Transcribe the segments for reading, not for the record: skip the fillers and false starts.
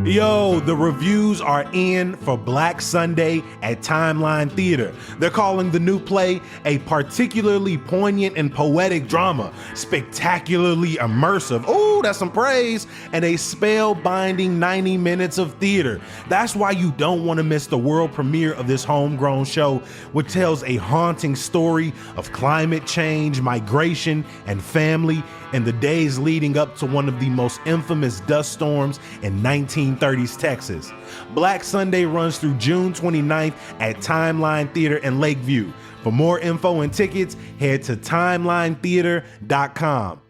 Yo, the reviews are in for Black Sunday at Timeline Theater. They're calling the new play a particularly poignant and poetic drama, spectacularly immersive, ooh, that's some praise, and a spellbinding 90 minutes of theater. That's why you don't want to miss the world premiere of this homegrown show, which tells a haunting story of climate change, migration, and family in the days leading up to one of the most infamous dust storms in 1930s Texas. Black Sunday runs through June 29th at Timeline Theater in Lakeview. For more info and tickets, head to timelinetheater.com.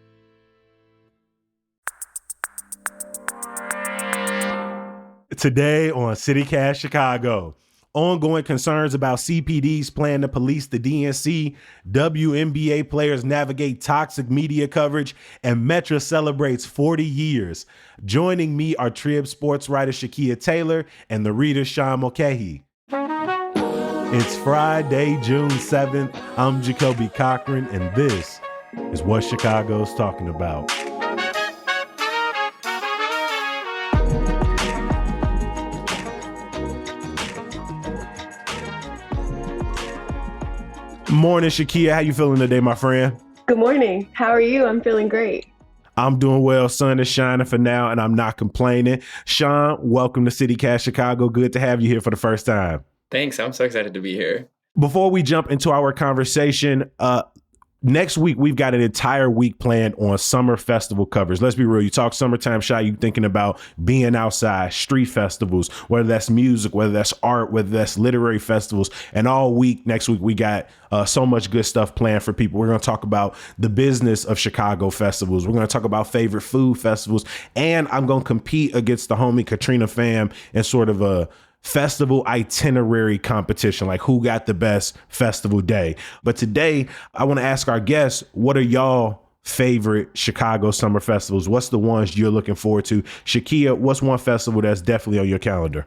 Today on CityCast Chicago, ongoing concerns about CPD's plan to police the DNC, WNBA players navigate toxic media coverage, and Metra celebrates 40 years. Joining me are Trib sports writer Shakia Taylor and the reader Sean Mulcahy. It's Friday, June 7th. I'm Jacoby Cochran, and this is what Chicago's talking about. Morning, Shakia. How you feeling today, my friend? Good morning. How are you? I'm feeling great. I'm doing well. Sun is shining for now, and I'm not complaining. Sean, welcome to CityCast Chicago. Good to have you here for the first time. Thanks. I'm so excited to be here. Before we jump into our conversation, next week, we've got an entire week planned on summer festival covers. Let's be real. You talk summertime shy, you thinking about being outside, street festivals, whether that's music, whether that's art, whether that's literary festivals. And all week, next week, we got so much good stuff planned for people. We're going to talk about the business of Chicago festivals. We're going to talk about favorite food festivals. And I'm going to compete against the homie Katrina Pham in sort of a festival itinerary competition, like who got the best festival day. But today, I want to ask our guests, what are y'all favorite Chicago summer festivals? What's the ones you're looking forward to? Shakia, what's one festival that's definitely on your calendar?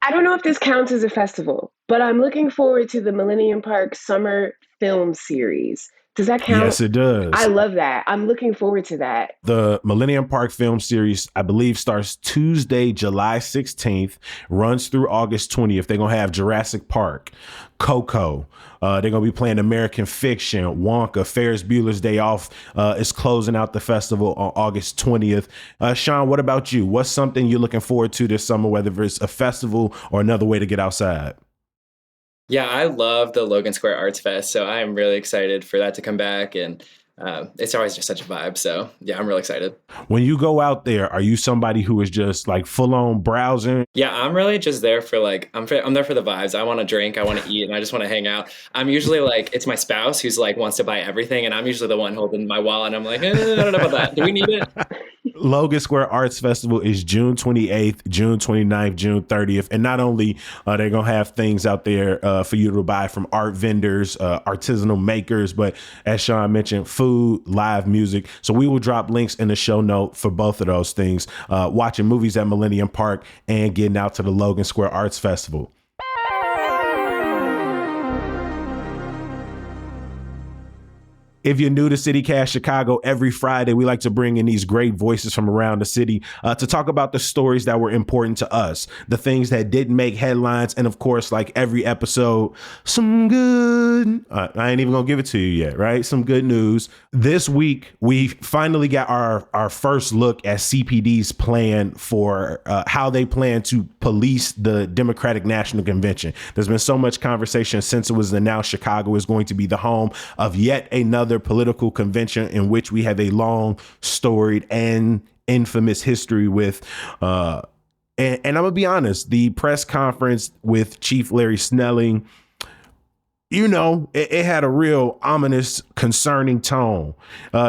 I don't know if this counts as a festival, but I'm looking forward to the Millennium Park Summer Film Series. Does that count? Yes, it does. I love that. I'm looking forward to that. The Millennium Park Film Series, I believe, starts Tuesday, July 16th, runs through August 20th. They're going to have Jurassic Park, Coco. They're going to be playing American Fiction, Wonka, Ferris Bueller's Day Off is closing out the festival on August 20th. Sean, what about you? What's something you're looking forward to this summer, whether it's a festival or another way to get outside? Yeah, I love the Logan Square Arts Fest, so I'm really excited for that to come back, and it's always just such a vibe. So yeah, I'm really excited. When you go out there, are you somebody who is just like full on browsing? Yeah, I'm really just there for I'm there for the vibes. I want to drink, I want to eat, and I just want to hang out. I'm usually it's my spouse who's wants to buy everything, and I'm usually the one holding my wallet, and I'm like, I don't know about that. Do we need it? Logan Square Arts Festival is June 28th, June 29th, June 30th. And not only are they going to have things out there for you to buy from art vendors, artisanal makers, but as Sean mentioned, food, live music. So we will drop links in the show note for both of those things, watching movies at Millennium Park and getting out to the Logan Square Arts Festival. If you're new to CityCast Chicago, every Friday, we like to bring in these great voices from around the city to talk about the stories that were important to us, the things that didn't make headlines. And of course, like every episode, some good, I ain't even gonna give it to you yet, right? Some good news. This week, we finally got our first look at CPD's plan for how they plan to police the Democratic National Convention. There's been so much conversation since it was announced Chicago is going to be the home of yet another political convention in which we have a long, storied, and infamous history with. And I'm gonna be honest, the press conference with Chief Larry Snelling, it had a real ominous, concerning tone.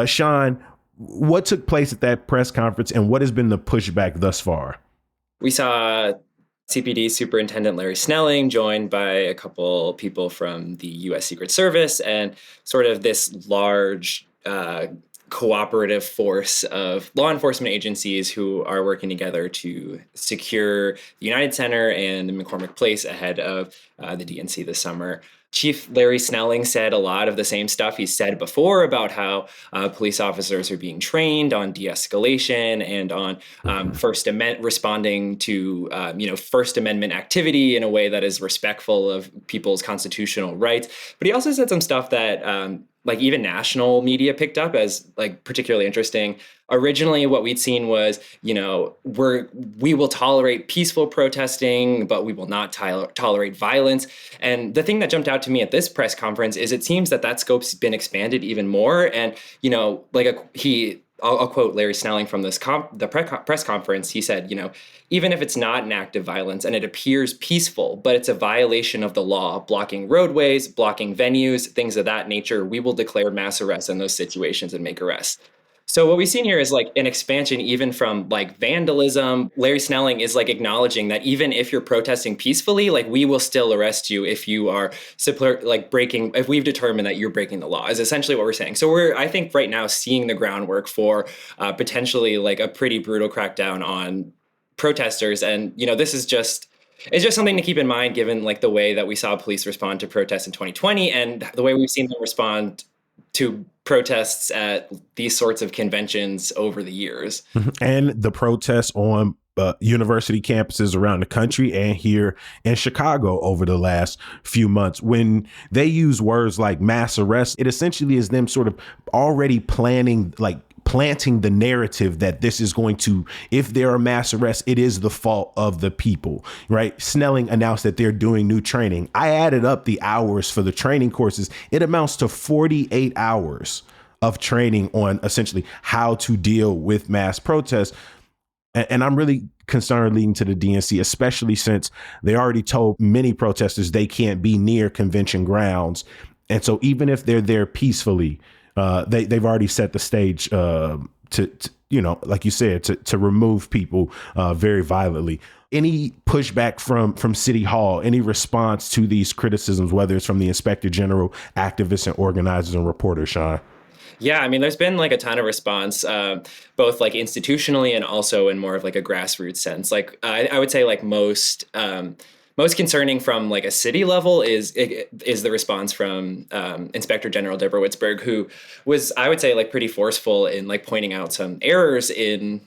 Sean, what took place at that press conference, and what has been the pushback thus far? We saw CPD Superintendent Larry Snelling, joined by a couple people from the U.S. Secret Service, and sort of this large cooperative force of law enforcement agencies who are working together to secure the United Center and McCormick Place ahead of the DNC this summer. Chief Larry Snelling said a lot of the same stuff he said before about how police officers are being trained on de-escalation and on responding to First Amendment activity in a way that is respectful of people's constitutional rights. But he also said some stuff that even national media picked up as like particularly interesting. Originally, what we'd seen was, we will tolerate peaceful protesting, but we will not tolerate violence. And the thing that jumped out to me at this press conference is it seems that scope's been expanded even more. And, I'll quote Larry Snelling from the press conference. He said, even if it's not an act of violence and it appears peaceful, but it's a violation of the law, blocking roadways, blocking venues, things of that nature, we will declare mass arrests in those situations and make arrests. So what we've seen here is like an expansion even from like vandalism. Larry Snelling is like acknowledging that even if you're protesting peacefully, like we will still arrest you if you are if we've determined that you're breaking the law is essentially what we're saying. So we're, I think right now seeing the groundwork for potentially like a pretty brutal crackdown on protesters. And, this is just, it's just something to keep in mind given like the way that we saw police respond to protests in 2020 and the way we've seen them respond to protests at these sorts of conventions over the years. And the protests on university campuses around the country and here in Chicago over the last few months. When they use words like mass arrest, it essentially is them sort of already planting the narrative that this is going to, if there are mass arrests, it is the fault of the people, right? Snelling announced that they're doing new training. I added up the hours for the training courses. It amounts to 48 hours of training on essentially how to deal with mass protests. And I'm really concerned leading to the DNC, especially since they already told many protesters they can't be near convention grounds. And so even if they're there peacefully, they've already set the stage to like you said, to remove people very violently. Any pushback from City Hall, any response to these criticisms, whether it's from the Inspector General, activists and organizers and reporters, Sean? Yeah, I mean, there's been like a ton of response, both like institutionally and also in more of like a grassroots sense. Like I would say like most concerning from like a city level is the response from Inspector General Deborah Witzberg, who was, I would say, like pretty forceful in like pointing out some errors in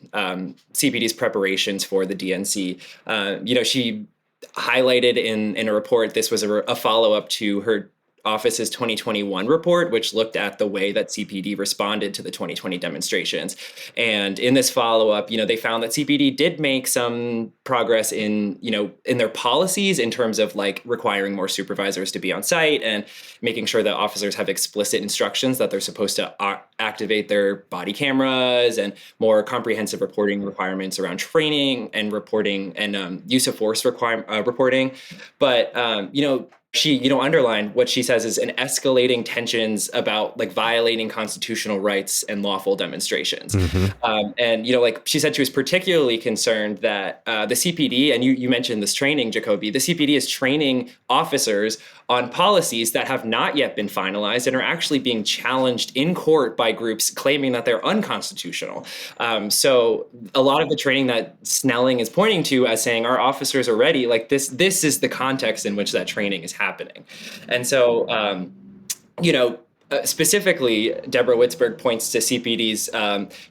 CPD's preparations for the DNC. She highlighted in a report, this was a follow-up to her office's 2021 report, which looked at the way that CPD responded to the 2020 demonstrations. And in this follow-up, they found that CPD did make some progress in their policies in terms of like requiring more supervisors to be on site and making sure that officers have explicit instructions that they're supposed to activate their body cameras and more comprehensive reporting requirements around training and reporting and use of force reporting. But, she, underlined what she says is an escalating tensions about like violating constitutional rights and lawful demonstrations. And, she said she was particularly concerned that the CPD, and you mentioned this training, Jacoby, the CPD is training officers on policies that have not yet been finalized and are actually being challenged in court by groups claiming that they're unconstitutional. So a lot of the training that Snelling is pointing to as saying our officers are ready, like this is the context in which that training is happening. And so, specifically, Deborah Witzberg points to CPD's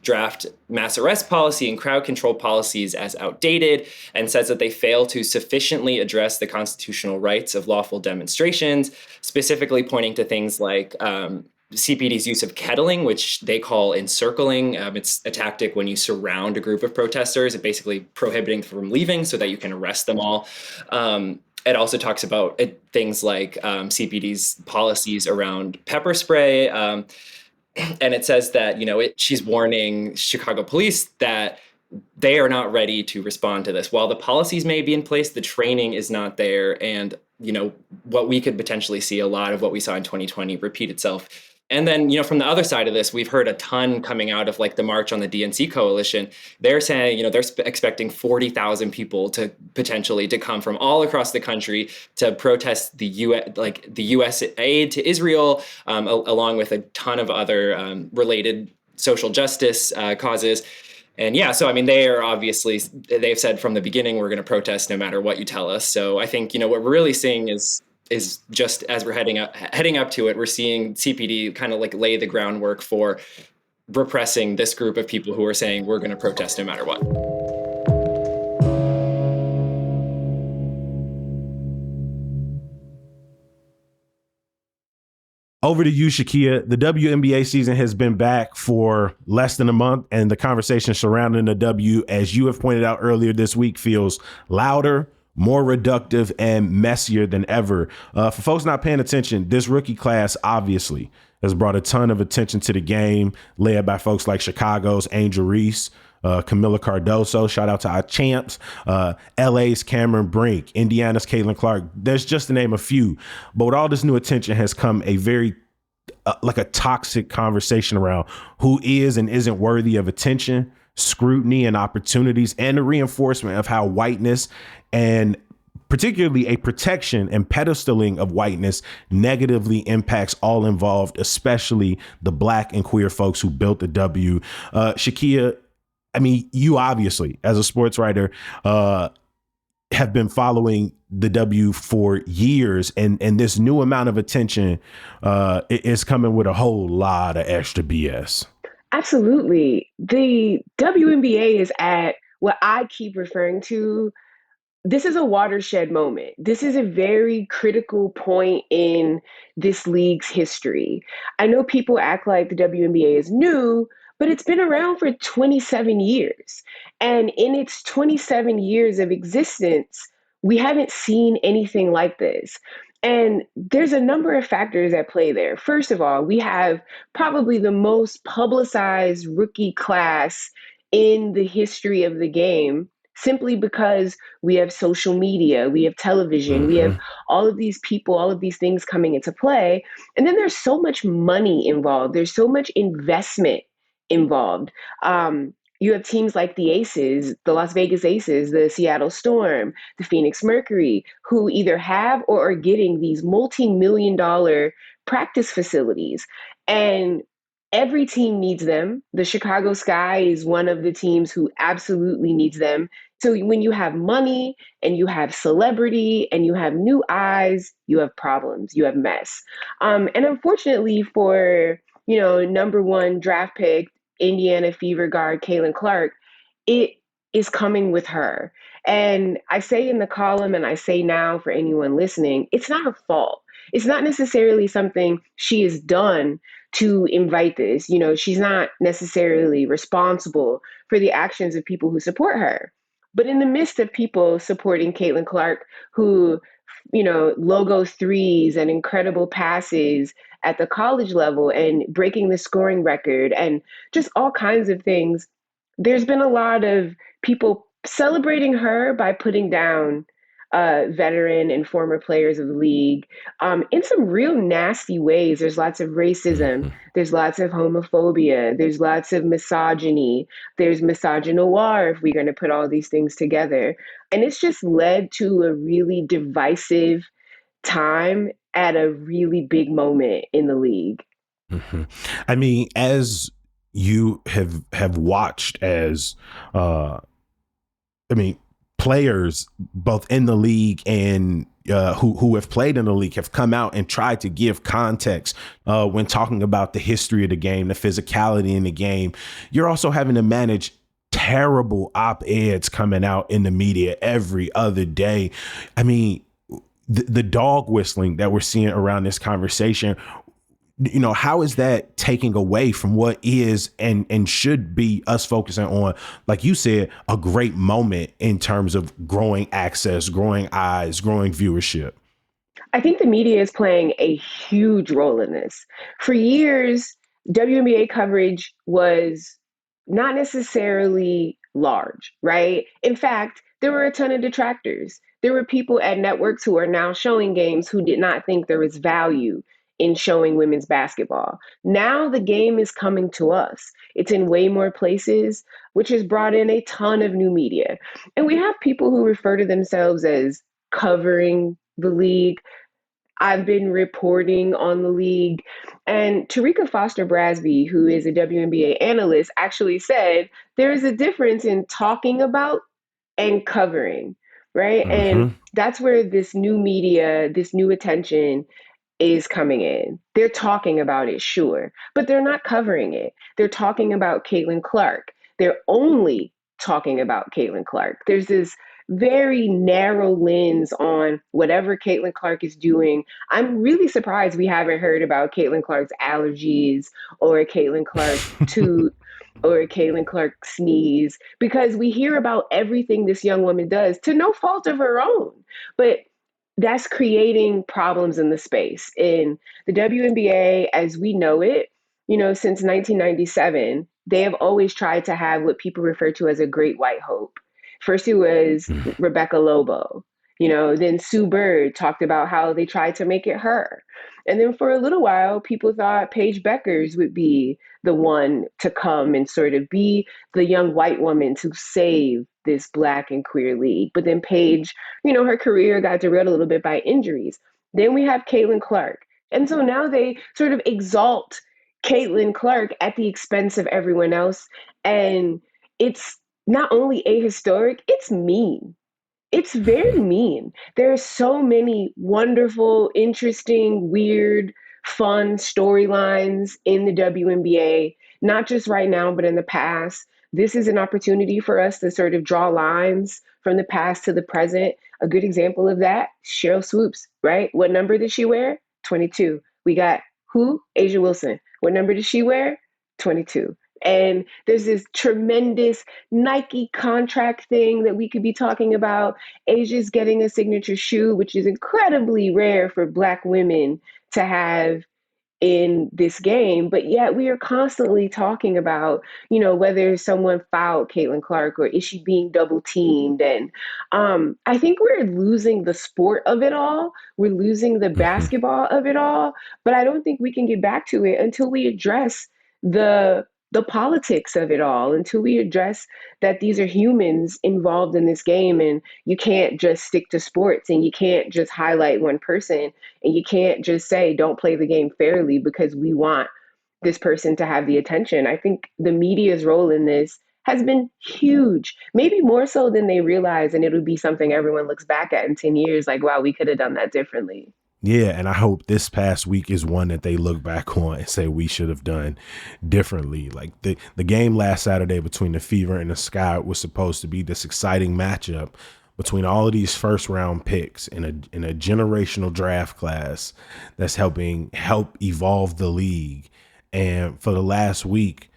draft mass arrest policy and crowd control policies as outdated and says that they fail to sufficiently address the constitutional rights of lawful demonstrations, specifically pointing to things like CPD's use of kettling, which they call encircling. It's a tactic when you surround a group of protesters and basically prohibiting them from leaving so that you can arrest them all. It also talks about things like CPD's policies around pepper spray. And it says that, she's warning Chicago police that they are not ready to respond to this. While the policies may be in place, the training is not there. And, what we could potentially see a lot of what we saw in 2020 repeat itself. And then, from the other side of this, we've heard a ton coming out of like the March on the DNC coalition. They're saying, they're expecting 40,000 people to potentially to come from all across the country to protest the U.S. aid to Israel, along with a ton of other related social justice causes. And yeah, so I mean, they've said from the beginning, we're going to protest no matter what you tell us. So I think, what we're really seeing is just as we're heading up to it, we're seeing CPD kind of like lay the groundwork for repressing this group of people who are saying we're going to protest no matter what. Over to you, Shakia. The WNBA season has been back for less than a month, and the conversation surrounding the W, as you have pointed out earlier this week, feels louder, more reductive, and messier than ever. For folks not paying attention, this rookie class obviously has brought a ton of attention to the game, led by folks like Chicago's Angel Reese, Camila Cardoso, shout out to our champs, LA's Cameron Brink, Indiana's Caitlin Clark. There's just to name a few. But with all this new attention has come a very like a toxic conversation around who is and isn't worthy of attention, scrutiny, and opportunities, and the reinforcement of how whiteness, and particularly a protection and pedestaling of whiteness, negatively impacts all involved, especially the Black and queer folks who built the W. Shakia, I mean, you obviously, as a sports writer, have been following the W for years, and this new amount of attention is coming with a whole lot of extra BS. Absolutely. The WNBA is at what I keep referring to. This is a watershed moment. This is a very critical point in this league's history. I know people act like the WNBA is new, but it's been around for 27 years. And in its 27 years of existence, we haven't seen anything like this. And there's a number of factors at play there. First of all, we have probably the most publicized rookie class in the history of the game, simply because we have social media, we have television, we have all of these people, all of these things coming into play. And then there's so much money involved. There's so much investment involved. You have teams like the Aces, the Las Vegas Aces, the Seattle Storm, the Phoenix Mercury, who either have or are getting these multi-million-dollar practice facilities. And every team needs them. The Chicago Sky is one of the teams who absolutely needs them. So when you have money and you have celebrity and you have new eyes, you have problems, you have mess. And unfortunately for, number one draft pick, Indiana Fever guard Caitlin Clark, it is coming with her. And I say in the column, and I say now for anyone listening, it's not her fault. It's not necessarily something she has done to invite this. She's not necessarily responsible for the actions of people who support her. But in the midst of people supporting Caitlin Clark, who, logos threes and incredible passes at the college level and breaking the scoring record and just all kinds of things, there's been a lot of people celebrating her by putting down veteran and former players of the league in some real nasty ways. There's lots of racism. There's lots of homophobia. There's lots of misogyny. There's misogynoir, if we're going to put all these things together. And it's just led to a really divisive time at a really big moment in the league. I mean, as you have watched as, players both in the league and who have played in the league have come out and tried to give context when talking about the history of the game, the physicality in the game. You're also having to manage terrible op-eds coming out in the media every other day. I mean, the dog whistling that we're seeing around this conversation, how is that taking away from what is and should be us focusing on, like you said, a great moment in terms of growing access, growing eyes, growing viewership? I think the media is playing a huge role in this. For years, WNBA coverage was not necessarily large, right? In fact, there were a ton of detractors. There were people at networks who are now showing games who did not think there was value in showing women's basketball. Now the game is coming to us. It's in way more places, which has brought in a ton of new media. And we have people who refer to themselves as covering the league. I've been reporting on the league. And Tarika Foster Brasby, who is a WNBA analyst, actually said there is a difference in talking about and covering, right? And Mm-hmm. that's where this new media, this new attention is coming in. They're talking about it, sure, but they're not covering it. They're talking about Caitlin Clark. They're only talking about Caitlin Clark. There's this very narrow lens on whatever Caitlin Clark is doing. I'm really surprised we haven't heard about Caitlin Clark's allergies or Caitlin Clark toot or Caitlin Clark sneeze because we hear about everything this young woman does to no fault of her own. But that's creating problems in the space. In the WNBA, as we know it, since 1997, they have always tried to have what people refer to as a great white hope. First, it was Rebecca Lobo. Then Sue Bird talked about how they tried to make it her. And then for a little while, people thought Paige Beckers would be the one to come and sort of be the young white woman to save this Black and queer league. But then Paige, her career got derailed a little bit by injuries. Then we have Caitlin Clark. And so now they sort of exalt Caitlin Clark at the expense of everyone else. And it's not only ahistoric, it's mean. It's very mean. There are so many wonderful, interesting, weird, fun storylines in the WNBA, not just right now, but in the past. This is an opportunity for us to sort of draw lines from the past to the present. A good example of that, Cheryl Swoops, right? What number did she wear? 22. We got who? Asia Wilson. What number did she wear? 22. And there's this tremendous Nike contract thing that we could be talking about. Asia's getting a signature shoe, which is incredibly rare for Black women to have in this game, but yet we are constantly talking about, whether someone fouled Caitlin Clark or is she being double teamed. And I think we're losing the sport of it all. We're losing the Mm-hmm. basketball of it all. But I don't think we can get back to it until we address the politics of it all, until we address that these are humans involved in this game, and you can't just stick to sports, and you can't just highlight one person, and you can't just say, don't play the game fairly because we want this person to have the attention. I think the media's role in this has been huge, maybe more so than they realize. And it'll be something everyone looks back at in 10 years like, wow, we could have done that differently. Yeah, and I hope this past week is one that they look back on and say we should have done differently. Like the game last Saturday between the Fever and the Sky was supposed to be this exciting matchup between all of these first round picks in a generational draft class that's help evolve the league. And for the last week,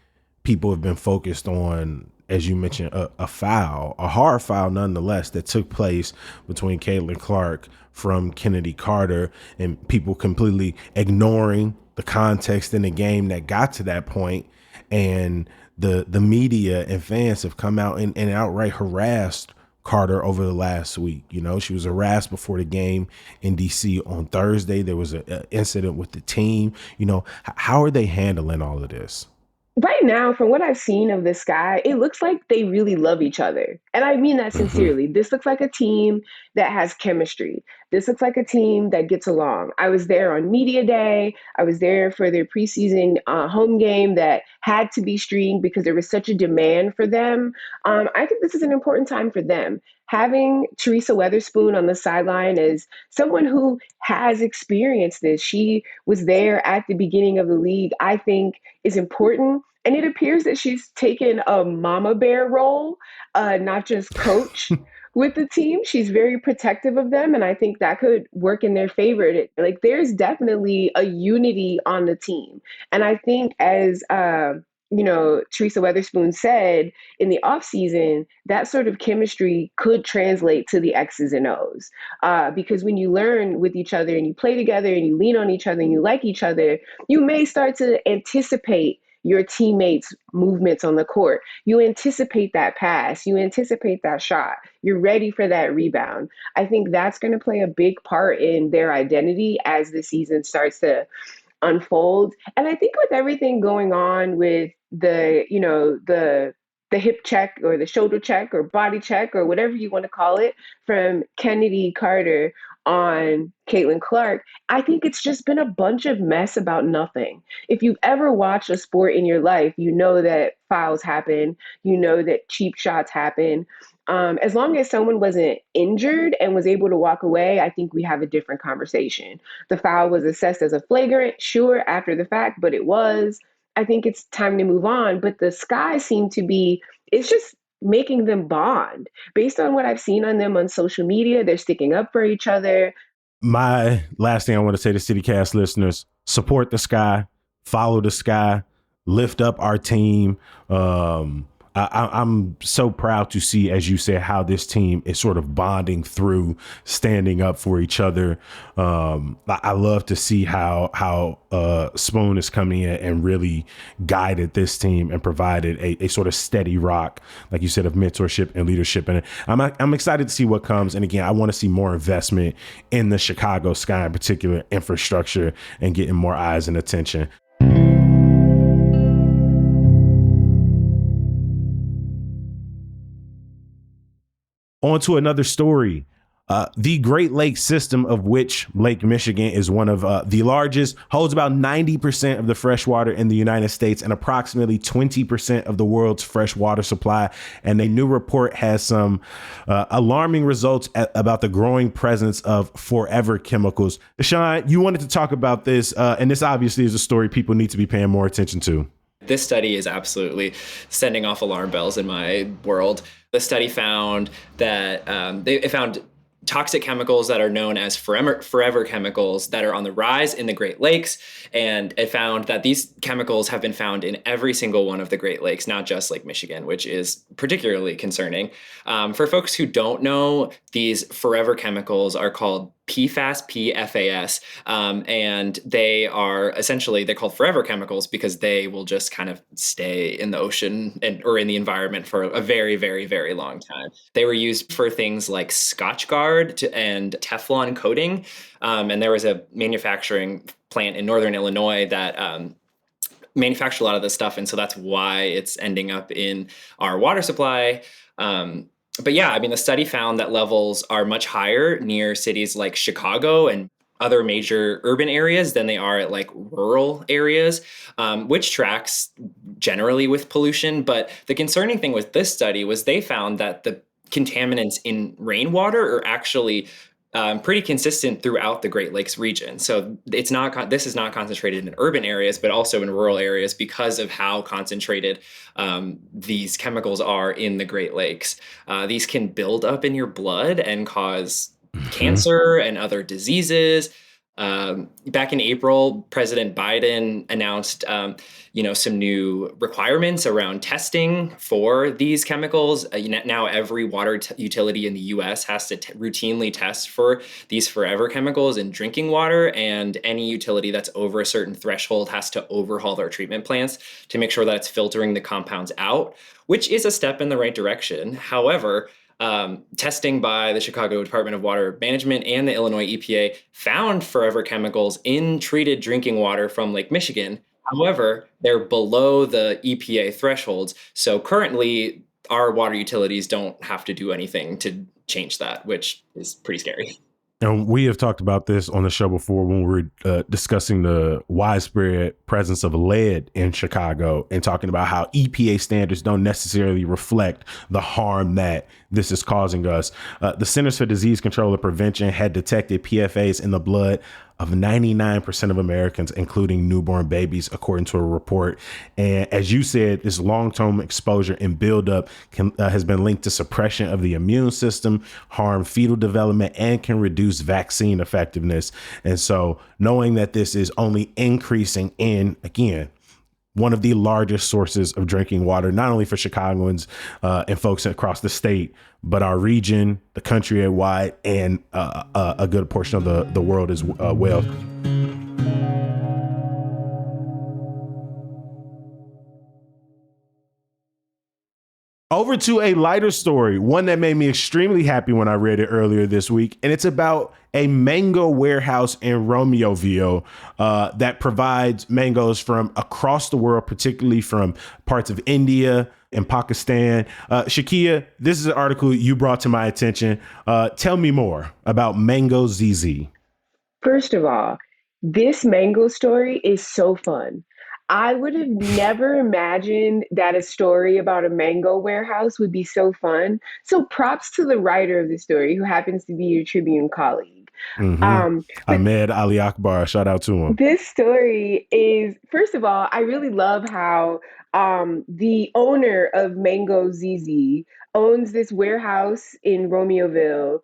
people have been focused on, as you mentioned, a foul, a hard foul nonetheless, that took place between Caitlin Clark from Kennedy Carter, and people completely ignoring the context in the game that got to that point. And the media and fans have come out and outright harassed Carter over the last week. She was harassed before the game in DC on Thursday. There was an incident with the team. How are they handling all of this? Right now, from what I've seen of this guy, it looks like they really love each other. And I mean that Mm-hmm. sincerely. This looks like a team that has chemistry. This looks like a team that gets along. I was there on Media Day. I was there for their preseason home game that had to be streamed because there was such a demand for them. I think this is an important time for them. Having Teresa Weatherspoon on the sideline as someone who has experienced this, she was there at the beginning of the league, I think is important. And it appears that she's taken a mama bear role, not just coach with the team. She's very protective of them. And I think that could work in their favor. Like there's definitely a unity on the team. And I think as, Teresa Weatherspoon said in the offseason, that sort of chemistry could translate to the X's and O's. Because when you learn with each other and you play together and you lean on each other and you like each other, you may start to anticipate your teammates' movements on the court. You anticipate that pass, you anticipate that shot, you're ready for that rebound. I think that's going to play a big part in their identity as the season starts to unfold. And I think with everything going on with the hip check or the shoulder check or body check or whatever you want to call it from Kennedy Carter on Caitlin Clark, I think it's just been a bunch of mess about nothing. If you've ever watched a sport in your life, you know that fouls happen, you know that cheap shots happen. As long as someone wasn't injured and was able to walk away, I think we have a different conversation. The foul was assessed as a flagrant, sure, after the fact, but it was. I think it's time to move on. But the sky seemed to be, it's just making them bond. Based on what I've seen on them on social media, they're sticking up for each other. My last thing I want to say to CityCast listeners, support the sky, follow the sky, lift up our team. I'm so proud to see, as you said, how this team is sort of bonding through standing up for each other. I love to see how Spoon is coming in and really guided this team and provided a sort of steady rock, like you said, of mentorship and leadership. And I'm excited to see what comes. And again, I want to see more investment in the Chicago Sky, in particular, infrastructure, and getting more eyes and attention. On to another story. The Great Lakes system, of which Lake Michigan is one of the largest, holds about 90% of the fresh water in the United States and approximately 20% of the world's fresh water supply. And a new report has some alarming results about the growing presence of forever chemicals. Sean, you wanted to talk about this, and this obviously is a story people need to be paying more attention to. This study is absolutely sending off alarm bells in my world. The study found that it found toxic chemicals that are known as forever chemicals that are on the rise in the Great Lakes. And it found that these chemicals have been found in every single one of the Great Lakes, not just Lake Michigan, which is particularly concerning. For folks who don't know, these forever chemicals are called PFAS, and they are essentially, they're called forever chemicals because they will just kind of stay in the ocean or in the environment for a very, very, very long time. They were used for things like Scotchgard and Teflon coating, and there was a manufacturing plant in northern Illinois that manufactured a lot of this stuff, and so that's why it's ending up in our water supply. But yeah, I mean, the study found that levels are much higher near cities like Chicago and other major urban areas than they are at like rural areas, which tracks generally with pollution. But the concerning thing with this study was they found that the contaminants in rainwater are actually pretty consistent throughout the Great Lakes region. So this is not concentrated in urban areas, but also in rural areas because of how concentrated these chemicals are in the Great Lakes. These can build up in your blood and cause cancer and other diseases. Back in April, President Biden announced, some new requirements around testing for these chemicals. Now every water utility in the U.S. has to routinely test for these forever chemicals in drinking water, and any utility that's over a certain threshold has to overhaul their treatment plants to make sure that it's filtering the compounds out, which is a step in the right direction. However, testing by the Chicago Department of Water Management and the Illinois EPA found forever chemicals in treated drinking water from Lake Michigan. However, they're below the EPA thresholds. So currently, our water utilities don't have to do anything to change that, which is pretty scary. And we have talked about this on the show before when we were discussing the widespread presence of lead in Chicago and talking about how EPA standards don't necessarily reflect the harm that this is causing us. The Centers for Disease Control and Prevention had detected PFAS in the blood of 99% of Americans, including newborn babies, according to a report. And as you said, this long-term exposure and buildup has been linked to suppression of the immune system, harm fetal development, and can reduce vaccine effectiveness. And so knowing that this is only increasing in, again, one of the largest sources of drinking water, not only for Chicagoans and folks across the state, but our region, the country at wide, and a good portion of the world as well. Over to a lighter story, one that made me extremely happy when I read it earlier this week. And it's about a mango warehouse in Romeoville that provides mangoes from across the world, particularly from parts of India and Pakistan. Shakia, this is an article you brought to my attention. Tell me more about Mango ZZ. First of all, this mango story is so fun. I would have never imagined that a story about a mango warehouse would be so fun. So props to the writer of the story, who happens to be your Tribune colleague. Mm-hmm. But Ahmed Ali Akbar, shout out to him. this story is, first of all, I really love how the owner of Mango ZZ owns this warehouse in Romeoville,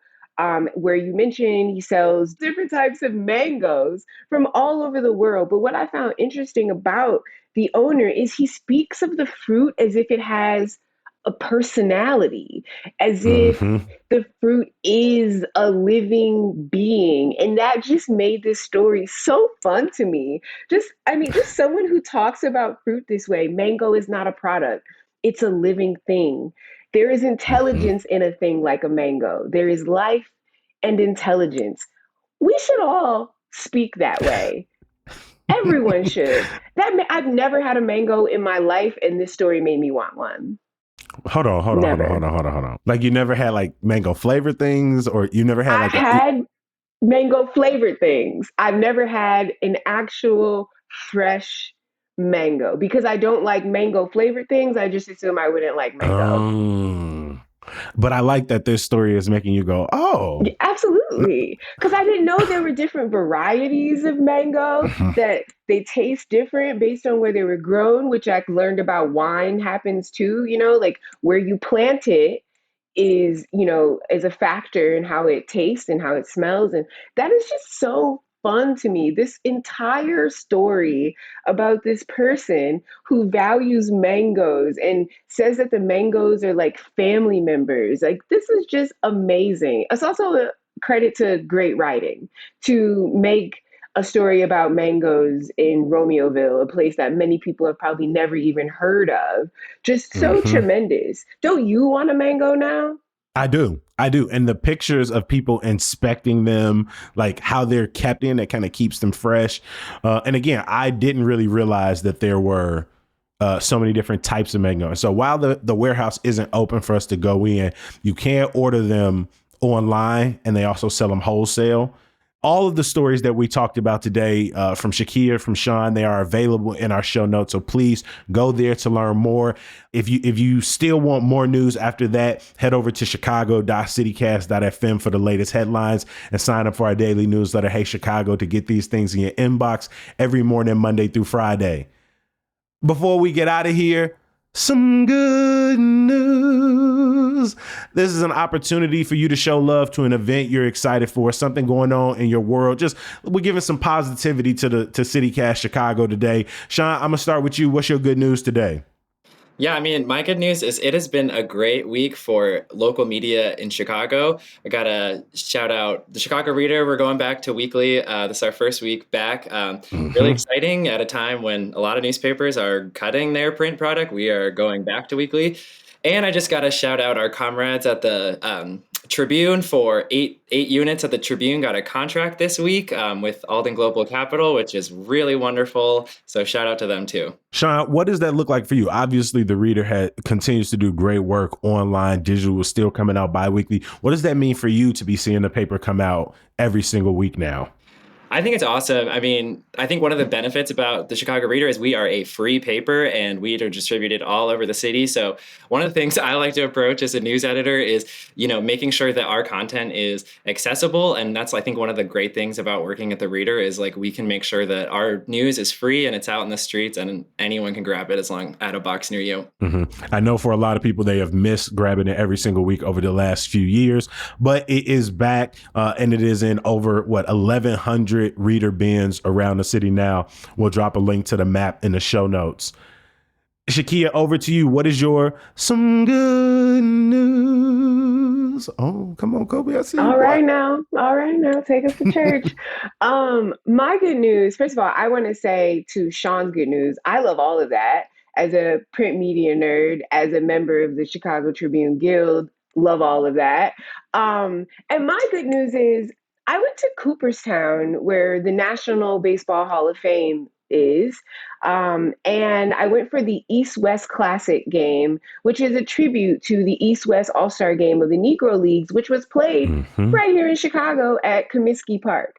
where you mentioned he sells different types of mangoes from all over the world. But what I found interesting about the owner is he speaks of the fruit as if it has a personality, as if Mm-hmm. the fruit is a living being. And that just made this story so fun to me. Just someone who talks about fruit this way. Mango is not a product, it's a living thing. There is Mm-hmm. intelligence in a thing like a mango, there is life and intelligence. We should all speak that way. Everyone should. I've never had a mango in my life, and this story made me want one. Never. Hold on. Like you never had like mango flavored things, or you never had I've like a. had mango flavored things. I've never had an actual fresh mango because I don't like mango flavored things. I just assume I wouldn't like mango. Um, but I like that this story is making you go, oh. Yeah, absolutely. Because I didn't know there were different varieties of mango, that they taste different based on where they were grown, which I learned about wine happens too, like where you plant it is a factor in how it tastes and how it smells. And that is just so fun to me. This entire story about this person who values mangoes and says that the mangoes are like family members. Like, this is just amazing. It's also a credit to great writing to make a story about mangoes in Romeoville, a place that many people have probably never even heard of. Just so Mm-hmm. tremendous. Don't you want a mango now? I do. I do. And the pictures of people inspecting them, like how they're kept in, it kind of keeps them fresh. And again, I didn't really realize that there were so many different types of mango. And so while the warehouse isn't open for us to go in, you can order them online, and they also sell them wholesale. All of the stories that we talked about today, from Shakia, from Sean, they are available in our show notes. So please go there to learn more. If you still want more news after that, head over to chicago.citycast.fm for the latest headlines and sign up for our daily newsletter, Hey Chicago, to get these things in your inbox every morning, Monday through Friday. Before we get out of here, some good news. This is an opportunity for you to show love to an event you're excited for, something going on in your world. Just we're giving some positivity to CityCast Chicago today. Sean, I'm gonna start with you. What's your good news today? Yeah, I mean, my good news is it has been a great week for local media in Chicago. I got to shout out the Chicago Reader. We're going back to weekly. This is our first week back. Really Mm-hmm. exciting at a time when a lot of newspapers are cutting their print product. We are going back to weekly. And I just got to shout out our comrades at the Tribune for eight units at the Tribune got a contract this week with Alden Global Capital, which is really wonderful. So shout out to them too. Sean, what does that look like for you? Obviously, the Reader continues to do great work online. Digital is still coming out bi-weekly. What does that mean for you to be seeing the paper come out every single week now? I think it's awesome. I mean, I think one of the benefits about the Chicago Reader is we are a free paper and we are distributed all over the city. So one of the things I like to approach as a news editor is, making sure that our content is accessible. And that's, I think, one of the great things about working at the Reader is like we can make sure that our news is free and it's out in the streets and anyone can grab it as long at a box near you. Mm-hmm. I know for a lot of people, they have missed grabbing it every single week over the last few years, but it is back and it is in over 1,100 Reader bins around the city now. We'll drop a link to the map in the show notes. Shakia, over to you. What is your some good news? Oh, come on, Kobe. I see you. All right now. All right now. Take us to church. My good news, first of all, I want to say to Sean's good news, I love all of that. as a print media nerd, as a member of the Chicago Tribune Guild, love all of that. And my good news is I went to Cooperstown, where the National Baseball Hall of Fame is. And I went for the East West Classic game, which is a tribute to the East West All Star game of the Negro Leagues, which was played right here in Chicago at Comiskey Park.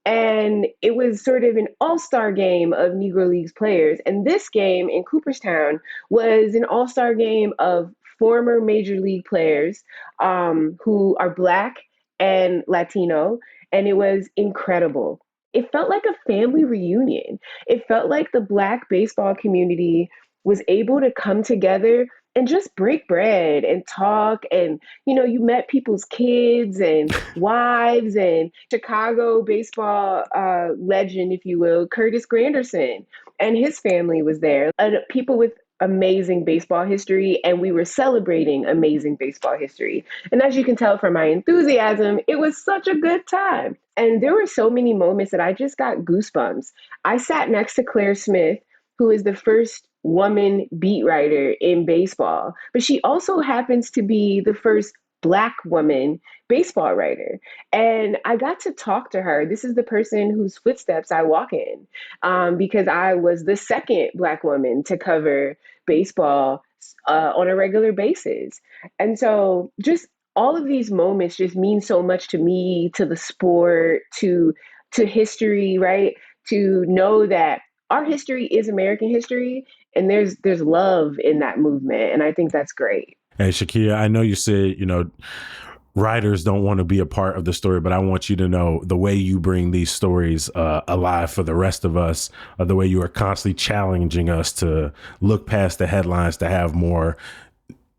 And it was sort of an all-star game of Negro Leagues players. And this game in Cooperstown was an all-star game of former major league players who are Black and Latino. And it was incredible. It felt like a family reunion. It felt like the Black baseball community was able to come together and just break bread and talk. And, you met people's kids and wives, and Chicago baseball legend, if you will, Curtis Granderson and his family was there. People with amazing baseball history, and we were celebrating amazing baseball history. And as you can tell from my enthusiasm, it was such a good time. And there were so many moments that I just got goosebumps. I sat next to Claire Smith, who is the first woman beat writer in baseball, but she also happens to be the first Black woman baseball writer. And I got to talk to her. This is the person whose footsteps I walk in, because I was the second Black woman to cover baseball on a regular basis. And so just all of these moments just mean so much to me, to the sport, to history, right? To know that our history is American history, and there's love in that movement. And I think that's great. Hey, Shakia, I know you said, writers don't want to be a part of the story, but I want you to know the way you bring these stories alive for the rest of us, the way you are constantly challenging us to look past the headlines, to have more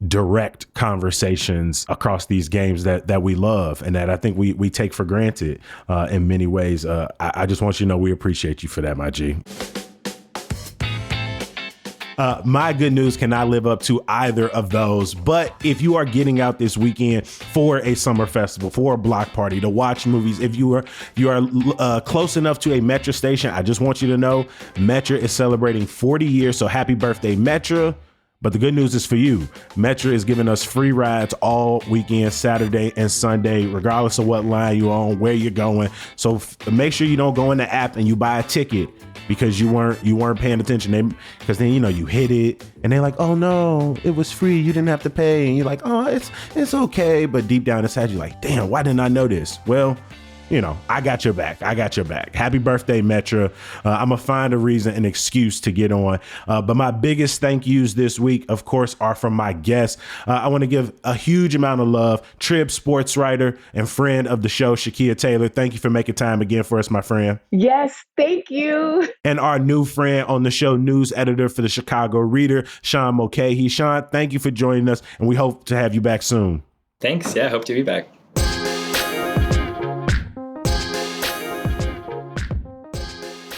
direct conversations across these games that we love and that I think we take for granted in many ways. I just want you to know we appreciate you for that, my G. My good news cannot live up to either of those. But if you are getting out this weekend for a summer festival, for a block party, to watch movies, if you are close enough to a Metra station, I just want you to know Metra is celebrating 40 years. So happy birthday, Metra. But the good news is for you. Metra is giving us free rides all weekend, Saturday and Sunday, regardless of what line you're on, where you're going. So make sure you don't go in the app and you buy a ticket because you weren't paying attention. Because then you hit it and they're like, oh no, it was free, you didn't have to pay. And you're like, oh, it's okay. But deep down inside you're like, damn, why didn't I know this? Well, I got your back. Happy birthday, Metra. I'm going to find a reason, an excuse to get on. But my biggest thank yous this week, of course, are from my guests. I want to give a huge amount of love. Trib sports writer and friend of the show, Shakia Taylor. Thank you for making time again for us, my friend. Yes, thank you. And our new friend on the show, news editor for the Chicago Reader, Sean Mulcahy. Sean, thank you for joining us, and we hope to have you back soon. Thanks. Yeah, hope to be back.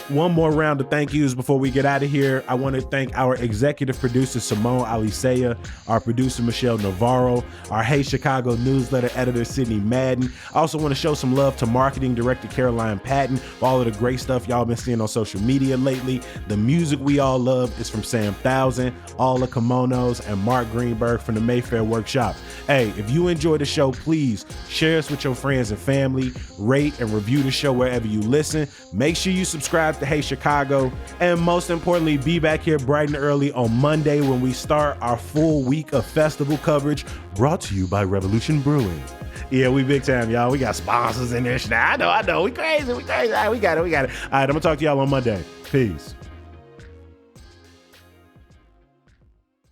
One more round of thank yous before we get out of here. I want to thank our executive producer, Simone Alicea, our producer, Michelle Navarro, our Hey Chicago newsletter editor, Sydney Madden. I also want to show some love to marketing director, Caroline Patton, for all of the great stuff y'all been seeing on social media lately. The music we all love is from Sam Thousand, All the Kimonos, and Mark Greenberg from the Mayfair Workshop. Hey, if you enjoy the show, please share us with your friends and family, rate and review the show wherever you listen. Make sure you subscribe to Hey Chicago, and most importantly, be back here bright and early on Monday when we start our full week of festival coverage, brought to you by Revolution Brewing. Yeah, we big time, y'all. We got sponsors in there. I know. We crazy. All right, we got it. All right, I'm gonna talk to y'all on Monday. Peace.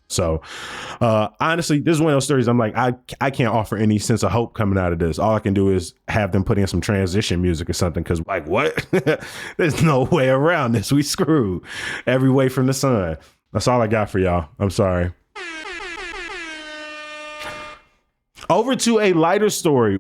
So honestly, this is one of those stories I'm like, I can't offer any sense of hope coming out of this. All I can do is have them put in some transition music or something, because like, what? There's no way around this. We screwed every way from the sun. That's all I got for y'all. I'm sorry. Over to a lighter story.